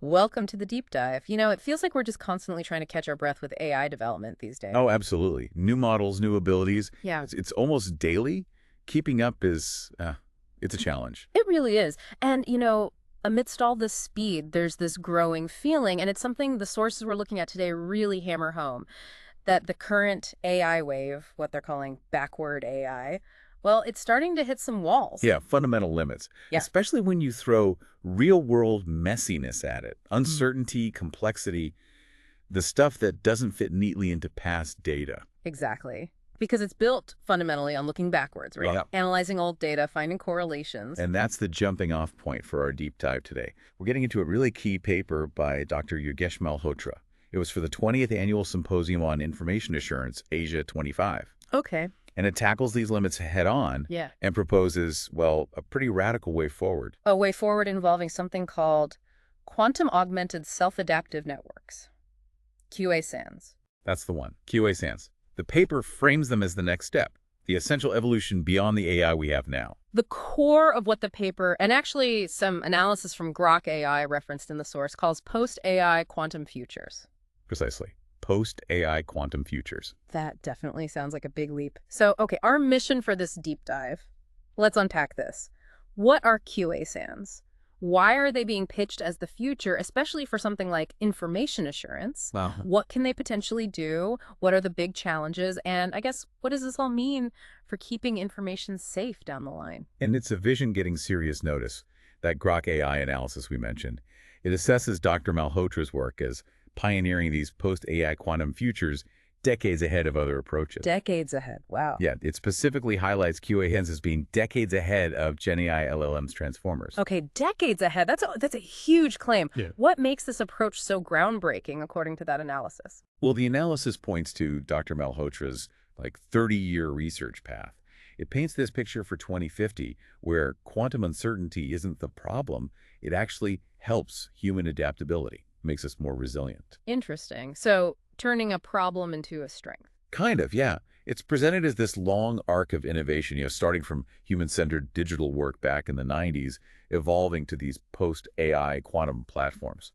Welcome to the deep dive. It feels like we're just constantly trying to catch our breath with AI development these days. Oh, absolutely. New models, new abilities. Yeah, It's almost daily. Keeping up is, it's a challenge. it really is. And, amidst all this speed, there's this growing feeling, and it's something the sources we're looking at today really hammer home, that the current AI wave, what they're calling backward AI, well, it's starting to hit some walls. Yeah, fundamental limits, Yeah. especially when you throw real-world messiness at it. Mm. Uncertainty, complexity, the stuff that doesn't fit neatly into past data. Exactly. Because it's built fundamentally on looking backwards, right? Yeah. Analyzing old data, finding correlations. And that's the jumping off point for our deep dive today. We're getting into a really key paper by Dr. Yogesh Malhotra. It was for the 20th Annual Symposium on Information Assurance, Asia 25. Okay. And it tackles these limits head-on Yeah. and proposes, well, a pretty radical way forward. A way forward involving something called Quantum-Augmented Self-Adaptive Networks, QASANs. That's the one, QASANs. The paper frames them as the next step, the essential evolution beyond the AI we have now. The core of what the paper, and actually some analysis from Grok AI referenced in the source, calls post-AI quantum futures. Precisely. Post-AI quantum futures. That definitely sounds like a big leap. So, okay, our mission for this deep dive, let's unpack this. What are QASANs? Why are they being pitched as the future, especially for something like information assurance? Wow. What can they potentially do? What are the big challenges? And I guess, what does this all mean for keeping information safe down the line? And it's a vision getting serious notice, that Grok AI analysis we mentioned. It assesses Dr. Malhotra's work as pioneering these post-AI quantum futures decades ahead of other approaches. Decades ahead. Wow. Yeah, it specifically highlights QASANs as being decades ahead of GenAI-LLMs-Transformers. Okay, decades ahead. That's a huge claim. Yeah. What makes this approach so groundbreaking, according to that analysis? Well, the analysis points to Dr. Malhotra's 30-year research path. It paints this picture for 2050 where quantum uncertainty isn't the problem. It actually helps human adaptability, makes us more resilient. Interesting. So, turning a problem into a strength. Kind of, yeah. It's presented as this long arc of innovation, starting from human-centered digital work back in the 90s, evolving to these post-AI quantum platforms.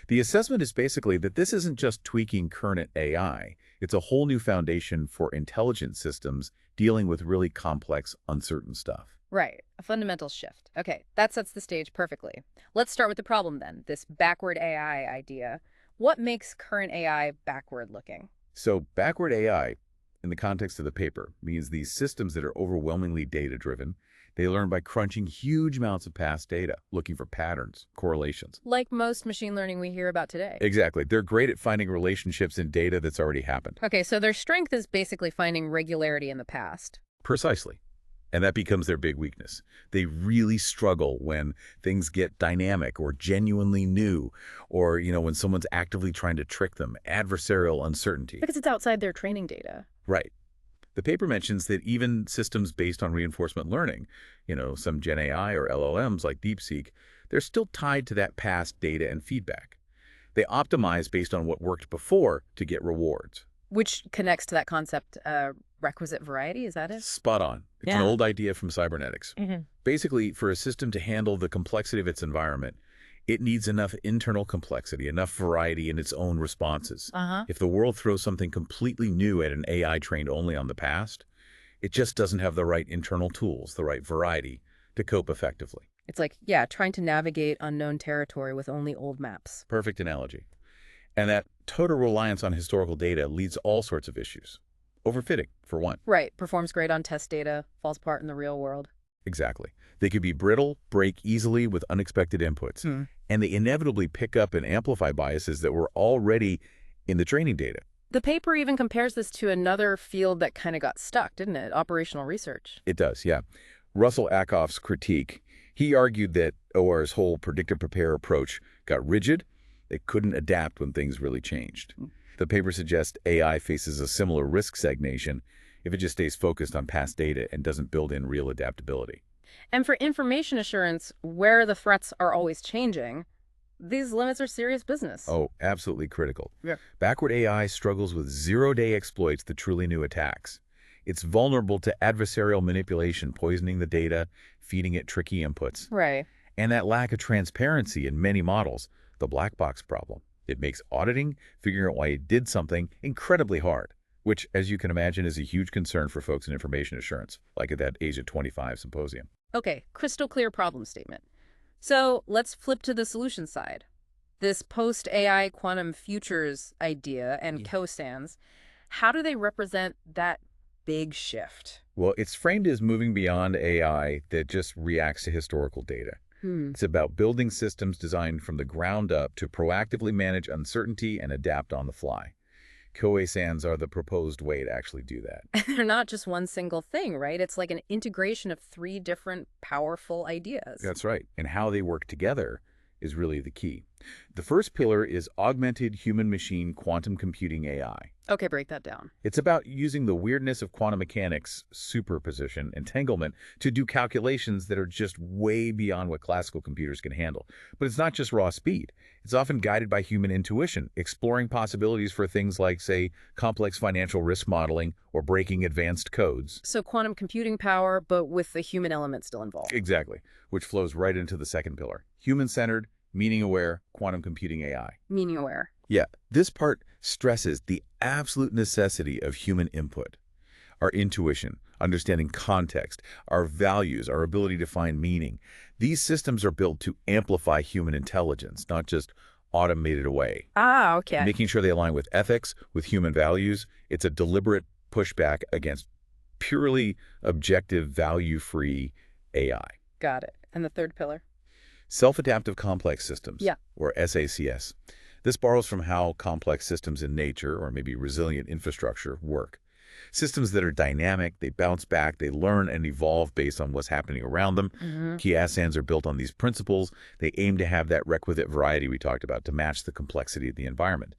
The assessment is basically that this isn't just tweaking current AI. It's a whole new foundation for intelligent systems dealing with really complex, uncertain stuff. Right, a fundamental shift. Okay, that sets the stage perfectly. Let's start with the problem then, this backward AI idea. What makes current AI backward-looking? So backward AI, in the context of the paper, means these systems that are overwhelmingly data-driven. They learn by crunching huge amounts of past data, looking for patterns, correlations. Like most machine learning we hear about today. Exactly. They're great at finding relationships in data that's already happened. Okay, so their strength is basically finding regularity in the past. Precisely. And that becomes their big weakness. They really struggle when things get dynamic or genuinely new, or, when someone's actively trying to trick them, adversarial uncertainty. Because it's outside their training data. Right. The paper mentions that even systems based on reinforcement learning, some Gen AI or LLMs like DeepSeek, they're still tied to that past data and feedback. They optimize based on what worked before to get rewards. Which connects to that concept, requisite variety, is that it? Spot on. It's an old idea from cybernetics. Basically, for a system to handle the complexity of its environment, it needs enough internal complexity, enough variety in its own responses. If the world throws something completely new at an AI trained only on the past, it just doesn't have the right internal tools, the right variety to cope effectively. It's like, trying to navigate unknown territory with only old maps. Perfect analogy. And that total reliance on historical data leads to all sorts of issues. Overfitting, for one. Right, performs great on test data, falls apart in the real world. Exactly. They could be brittle, break easily with unexpected inputs, and they inevitably pick up and amplify biases that were already in the training data. The paper even compares this to another field that kind of got stuck, didn't it? Operational research. It does, yeah. Russell Ackoff's critique, he argued that OR's whole predict-and-prepare approach got rigid. They couldn't adapt when things really changed. The paper suggests AI faces a similar risk stagnation if it just stays focused on past data and doesn't build in real adaptability. And for information assurance, where the threats are always changing, these limits are serious business. Oh, absolutely critical. Yeah. Backward AI struggles with zero-day exploits, the truly new attacks. It's vulnerable to adversarial manipulation, poisoning the data, feeding it tricky inputs. Right. And that lack of transparency in many models, the black box problem. It makes auditing, figuring out why it did something, incredibly hard, which, as you can imagine, is a huge concern for folks in information assurance, like at that Age of 25 symposium. Okay, crystal clear problem statement. So let's flip to the solution side. This post-AI quantum futures idea and Yeah. QASANs, how do they represent that big shift? Well, it's framed as moving beyond AI that just reacts to historical data. Hmm. It's about building systems designed from the ground up to proactively manage uncertainty and adapt on the fly. QASANs are the proposed way to actually do that. They're not just one single thing, right? It's like an integration of three different powerful ideas. That's right. And how they work together is really the key. The first pillar is augmented human-machine quantum computing AI. Okay, break that down. It's about using the weirdness of quantum mechanics, superposition, entanglement, to do calculations that are just way beyond what classical computers can handle. But it's not just raw speed. It's often guided by human intuition, exploring possibilities for things like, say, complex financial risk modeling or breaking advanced codes. So quantum computing power, but with the human element still involved. Exactly, which flows right into the second pillar. Human-centered, meaning-aware, quantum computing AI. Meaning aware. Yeah, this part stresses the absolute necessity of human input. Our intuition, understanding context, our values, our ability to find meaning. These systems are built to amplify human intelligence, not just automate it away. Ah, okay. Making sure they align with ethics, with human values. It's a deliberate pushback against purely objective, value-free AI. Got it. And the third pillar? Self-adaptive complex systems, Yeah. or SACS. This borrows from how complex systems in nature, or maybe resilient infrastructure, work. Systems that are dynamic, they bounce back, they learn and evolve based on what's happening around them. QASANs are built on these principles. They aim to have that requisite variety we talked about to match the complexity of the environment.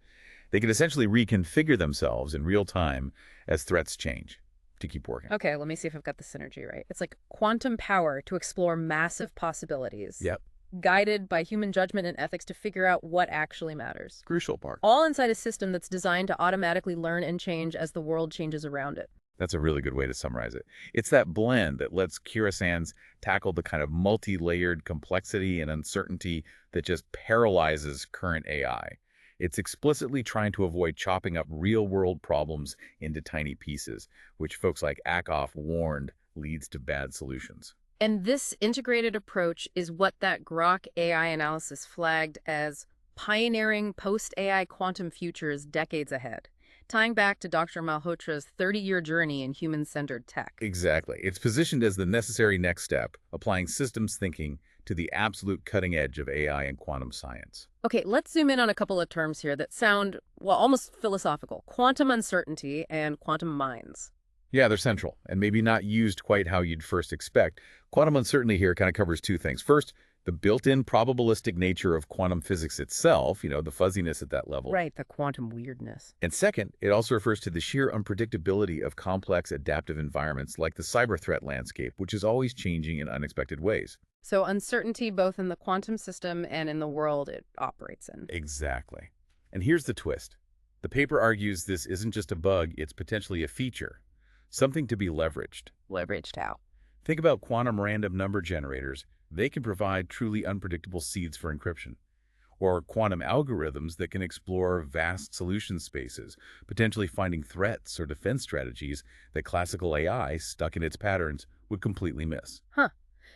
They can essentially reconfigure themselves in real time as threats change to keep working. Okay, let me see if I've got the synergy right. It's like quantum power to explore massive possibilities. Yep. Guided by human judgment and ethics to figure out what actually matters. Crucial part. All inside a system that's designed to automatically learn and change as the world changes around it. That's a really good way to summarize it. It's that blend that lets QASANs tackle the kind of multi-layered complexity and uncertainty that just paralyzes current AI. It's explicitly trying to avoid chopping up real-world problems into tiny pieces, which folks like Ackoff warned leads to bad solutions. And this integrated approach is what that Grok AI analysis flagged as pioneering post-AI quantum futures decades ahead, tying back to Dr. Malhotra's 30-year journey in human-centered tech. Exactly. It's positioned as the necessary next step, applying systems thinking to the absolute cutting edge of AI and quantum science. Okay, let's zoom in on a couple of terms here that sound, well, almost philosophical. Quantum uncertainty and quantum mines. Yeah, they're central, and maybe not used quite how you'd first expect. Quantum uncertainty here kind of covers two things. First, the built-in probabilistic nature of quantum physics itself, the fuzziness at that level. Right, the quantum weirdness. And second, it also refers to the sheer unpredictability of complex adaptive environments like the cyber threat landscape, which is always changing in unexpected ways. So uncertainty both in the quantum system and in the world it operates in. Exactly. And here's the twist. The paper argues this isn't just a bug, it's potentially a feature. Something to be leveraged. Leveraged how? Think about quantum random number generators. They can provide truly unpredictable seeds for encryption. Or quantum algorithms that can explore vast solution spaces, potentially finding threats or defense strategies that classical AI, stuck in its patterns, would completely miss. Huh.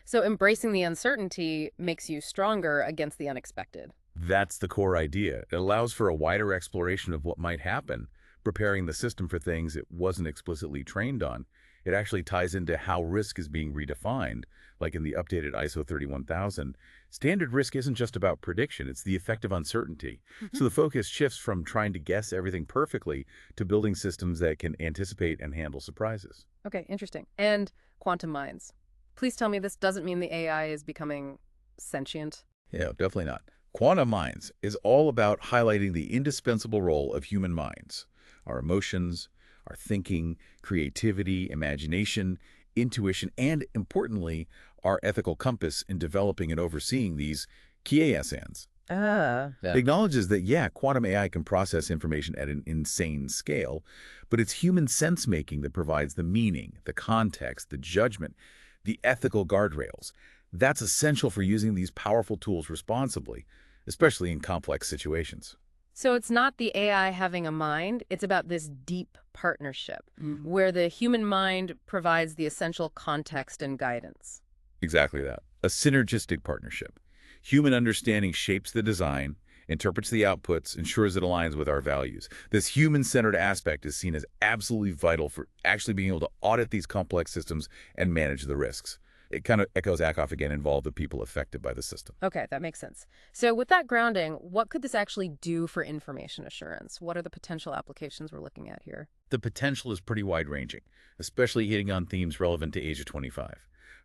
So embracing the uncertainty makes you stronger against the unexpected. That's the core idea. It allows for a wider exploration of what might happen, preparing the system for things it wasn't explicitly trained on. It actually ties into how risk is being redefined, like in the updated ISO 31000. Standard risk isn't just about prediction, it's the effect of uncertainty. So the focus shifts from trying to guess everything perfectly to building systems that can anticipate and handle surprises. Okay, interesting. And quantum mines. Please tell me this doesn't mean the AI is becoming sentient. Yeah, definitely not. Quantum minds is all about highlighting the indispensable role of human minds, our emotions, our thinking, creativity, imagination, intuition, and, importantly, our ethical compass in developing and overseeing these QASANs. Yeah. It acknowledges that, yeah, quantum AI can process information at an insane scale, but it's human sense-making that provides the meaning, the context, the judgment, the ethical guardrails. That's essential for using these powerful tools responsibly, especially in complex situations. So it's not the AI having a mind, it's about this deep partnership where the human mind provides the essential context and guidance. Exactly that. A synergistic partnership. Human understanding shapes the design, interprets the outputs, ensures it aligns with our values. This human-centered aspect is seen as absolutely vital for actually being able to audit these complex systems and manage the risks. It kind of echoes Ackoff again, involve the people affected by the system. Okay, that makes sense. So with that grounding, what could this actually do for information assurance? What are the potential applications we're looking at here? The potential is pretty wide-ranging, especially hitting on themes relevant to age of 25.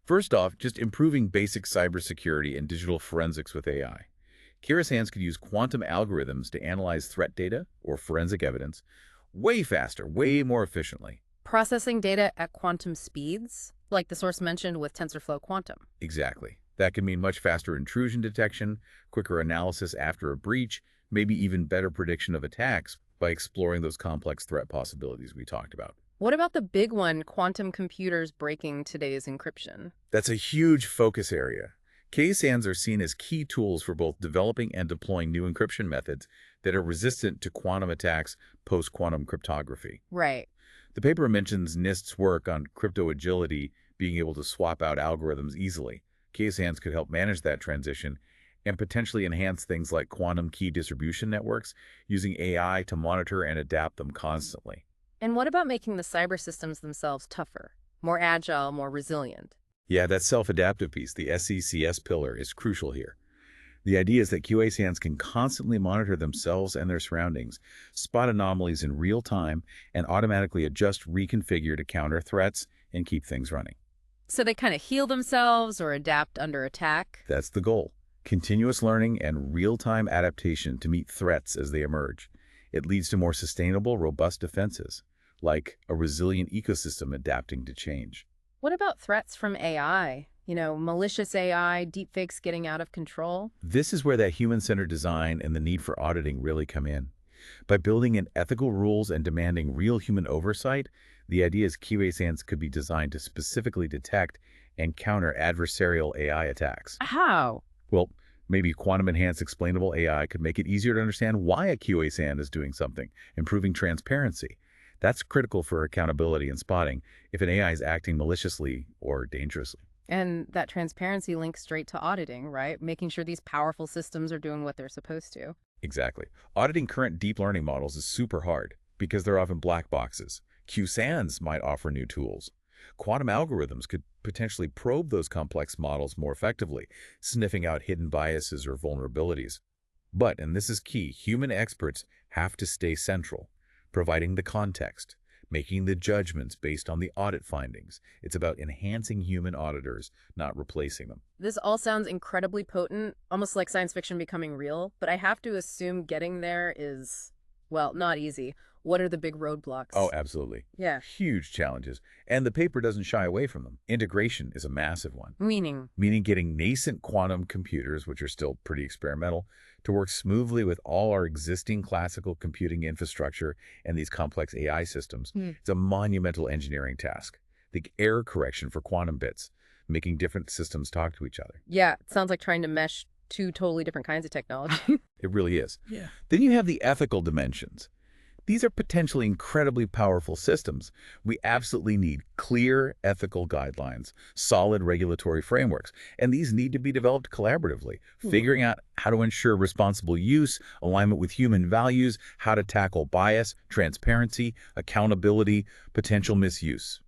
First off, just improving basic cybersecurity and digital forensics with AI. QASANs could use quantum algorithms to analyze threat data or forensic evidence way faster, way more efficiently. Processing data at quantum speeds, like the source mentioned with TensorFlow Quantum. Exactly. That can mean much faster intrusion detection, quicker analysis after a breach, maybe even better prediction of attacks by exploring those complex threat possibilities we talked about. What about the big one, quantum computers breaking today's encryption? That's a huge focus area. QASANs are seen as key tools for both developing and deploying new encryption methods that are resistant to quantum attacks post-quantum cryptography. Right. The paper mentions NIST's work on crypto agility, being able to swap out algorithms easily. QASANs could help manage that transition and potentially enhance things like quantum key distribution networks, using AI to monitor and adapt them constantly. And what about making the cyber systems themselves tougher, more agile, more resilient? Yeah, that self-adaptive piece, the SECS pillar, is crucial here. The idea is that QASANs can constantly monitor themselves and their surroundings, spot anomalies in real time, and automatically adjust, reconfigure to counter threats and keep things running. So they kind of heal themselves or adapt under attack? That's the goal. Continuous learning and real-time adaptation to meet threats as they emerge. It leads to more sustainable, robust defenses, like a resilient ecosystem adapting to change. What about threats from AI? Malicious AI, deepfakes getting out of control? This is where that human-centered design and the need for auditing really come in. By building in ethical rules and demanding real human oversight, the idea is QASANs could be designed to specifically detect and counter adversarial AI attacks. How? Well, maybe quantum-enhanced explainable AI could make it easier to understand why a QASAN is doing something, improving transparency. That's critical for accountability and spotting if an AI is acting maliciously or dangerously. And that transparency links straight to auditing, right? Making sure these powerful systems are doing what they're supposed to. Exactly. Auditing current deep learning models is super hard because they're often black boxes. QASANs might offer new tools. Quantum algorithms could potentially probe those complex models more effectively, sniffing out hidden biases or vulnerabilities. But, and this is key, human experts have to stay central, providing the context, making the judgments based on the audit findings. It's about enhancing human auditors, not replacing them. This all sounds incredibly potent, almost like science fiction becoming real, but I have to assume getting there is, well, not easy. What are the big roadblocks? Oh, absolutely. Yeah. Huge challenges. And the paper doesn't shy away from them. Integration is a massive one. Meaning? Meaning getting nascent quantum computers, which are still pretty experimental, to work smoothly with all our existing classical computing infrastructure and these complex AI systems. It's a monumental engineering task. The error correction for quantum bits, making different systems talk to each other. Yeah, it sounds like trying to mesh two totally different kinds of technology. It really is. Yeah. Then you have the ethical dimensions. These are potentially incredibly powerful systems. We absolutely need clear ethical guidelines, solid regulatory frameworks, and these need to be developed collaboratively, figuring out how to ensure responsible use, alignment with human values, how to tackle bias, transparency, accountability, potential misuse.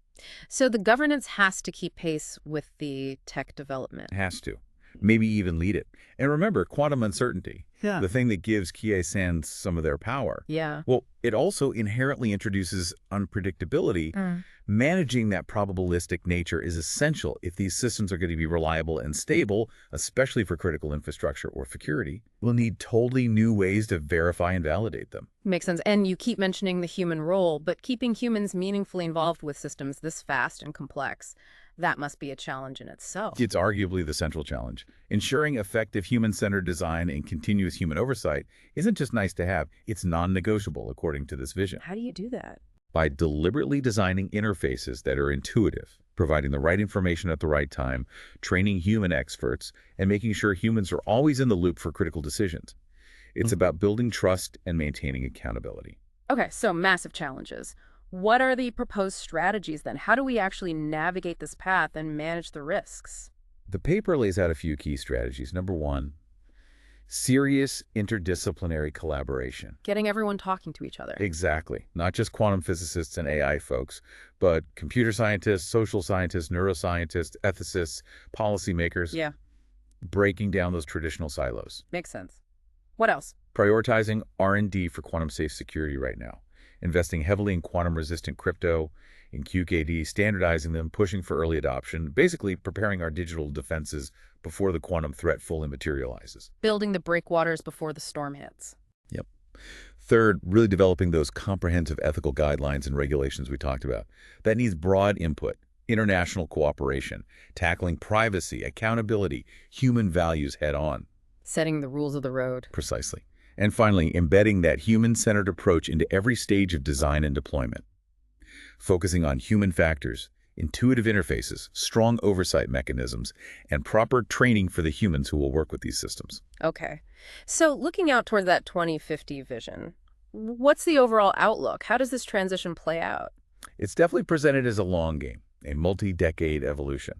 So the governance has to keep pace with the tech development. Has to. Maybe even lead it. And remember, quantum uncertainty, Yeah. the thing that gives QASANs some of their power. Yeah. Well, it also inherently introduces unpredictability. Managing that probabilistic nature is essential if these systems are going to be reliable and stable, especially for critical infrastructure or security. We'll need totally new ways to verify and validate them. Makes sense. And you keep mentioning the human role, but keeping humans meaningfully involved with systems this fast and complex, that must be a challenge in itself. It's arguably the central challenge. Ensuring effective human-centered design and continuous human oversight isn't just nice to have, it's non-negotiable according to this vision. How do you do that? By deliberately designing interfaces that are intuitive, providing the right information at the right time, training human experts, and making sure humans are always in the loop for critical decisions. It's about building trust and maintaining accountability. Okay, so massive challenges. What are the proposed strategies then? How do we actually navigate this path and manage the risks? The paper lays out a few key strategies. Number one, serious interdisciplinary collaboration. Getting everyone talking to each other. Exactly. Not just quantum physicists and AI folks, but computer scientists, social scientists, neuroscientists, ethicists, policymakers, Yeah, breaking down those traditional silos. makes sense. What else? Prioritizing R&D for quantum safe security right now. Investing heavily in quantum-resistant crypto, in QKD, standardizing them, pushing for early adoption, basically preparing our digital defenses before the quantum threat fully materializes. Building the breakwaters before the storm hits. Yep. Third, really developing those comprehensive ethical guidelines and regulations we talked about. That needs broad input, international cooperation, tackling privacy, accountability, human values head-on. Setting the rules of the road. Precisely. And finally, embedding that human-centered approach into every stage of design and deployment. Focusing on human factors, intuitive interfaces, strong oversight mechanisms, and proper training for the humans who will work with these systems. Okay. So looking out toward that 2050 vision, what's the overall outlook? How does this transition play out? It's definitely presented as a long game, a multi-decade evolution.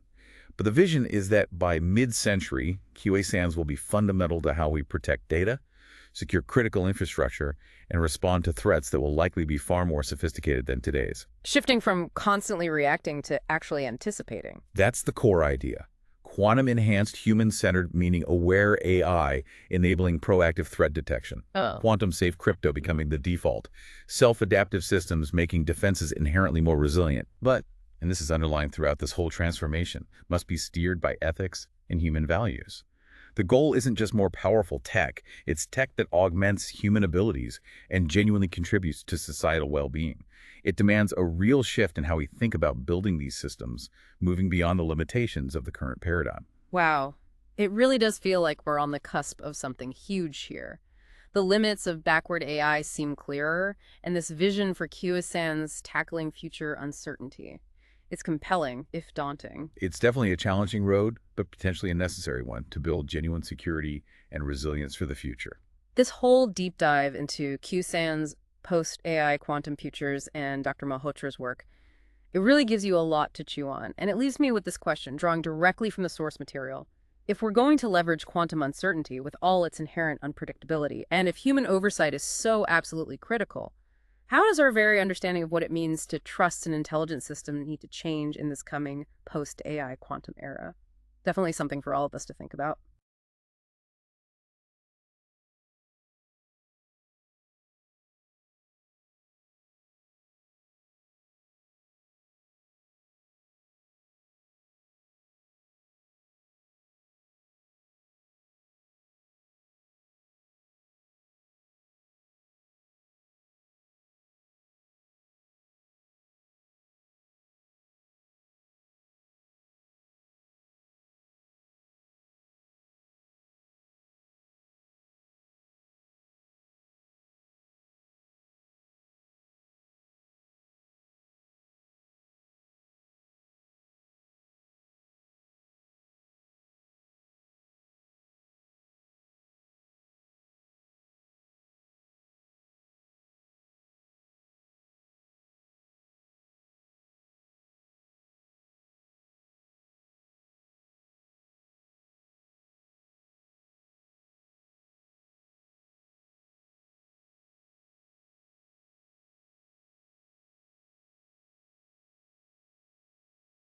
But the vision is that by mid-century, QASANs will be fundamental to how we protect data, secure critical infrastructure, and respond to threats that will likely be far more sophisticated than today's. Shifting from constantly reacting to actually anticipating. That's the core idea. Quantum-enhanced, human-centered, meaning aware AI, enabling proactive threat detection. Oh. Quantum-safe crypto becoming the default. Self-adaptive systems making defenses inherently more resilient. But, and this is underlined throughout this whole transformation, must be steered by ethics and human values. The goal isn't just more powerful tech, it's tech that augments human abilities and genuinely contributes to societal well-being. It demands a real shift in how we think about building these systems, moving beyond the limitations of the current paradigm. Wow. It really does feel like we're on the cusp of something huge here. The limits of backward AI seem clearer, and this vision for QASANs tackling future uncertainty. It's compelling, if daunting. It's definitely a challenging road, but potentially a necessary one to build genuine security and resilience for the future. This whole deep dive into QASANs, post-AI quantum futures, and Dr. Malhotra's work, it really gives you a lot to chew on. And it leaves me with this question, drawing directly from the source material. If we're going to leverage quantum uncertainty with all its inherent unpredictability, and if human oversight is so absolutely critical, how does our very understanding of what it means to trust an intelligent system need to change in this coming post-AI quantum era? Definitely something for all of us to think about.